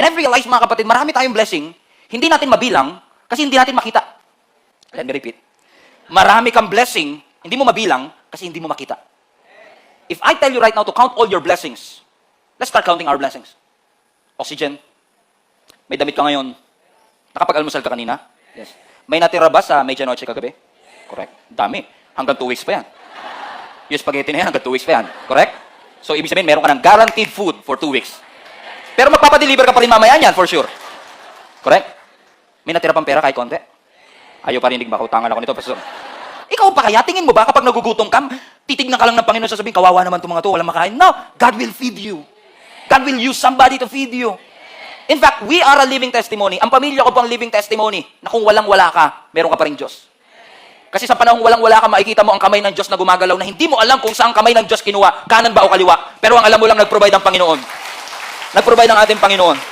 And I've realized, mga kapatid, marami tayong blessing, hindi natin mabilang, kasi hindi natin makita. Let me repeat. Marami kang blessing, hindi mo mabilang, kasi hindi mo makita. If I tell you right now to count all your blessings, let's start counting our blessings. Oxygen. May damit ka ngayon. Nakapag-almusal ka kanina? Yes. May natira ba sa medianoche kagabi? Correct. Dami. Hanggang 2 weeks pa yan. Yung spaghetti na yan, hanggang 2 weeks pa yan. Correct? So, ibig sabihin, meron ka ng guaranteed food for 2 weeks. Pero magpapadeliver ka pa rin mamaya yan, for sure. Correct? May natira pang pera kahit konti? Ayaw parinig ba? Utangan ako nito, Pastor. Ikaw pa kaya? Tingin mo ba kapag nagugutom ka, titignan ka lang ng Panginoon sasabihin, kawawa naman itong mga to, walang makain. No! God will feed you. God will use somebody to feed you. In fact, we are a living testimony. Ang pamilya ko pang living testimony na kung walang-wala ka, meron ka pa rin Diyos. Kasi sa panahong walang-wala ka, makikita mo ang kamay ng Diyos na gumagalaw na hindi mo alam kung saan kamay ng Diyos kinuha, kanan ba o kaliwa. Pero ang alam mo lang, nag-provide ang Panginoon. Nag-provide ang ating Panginoon.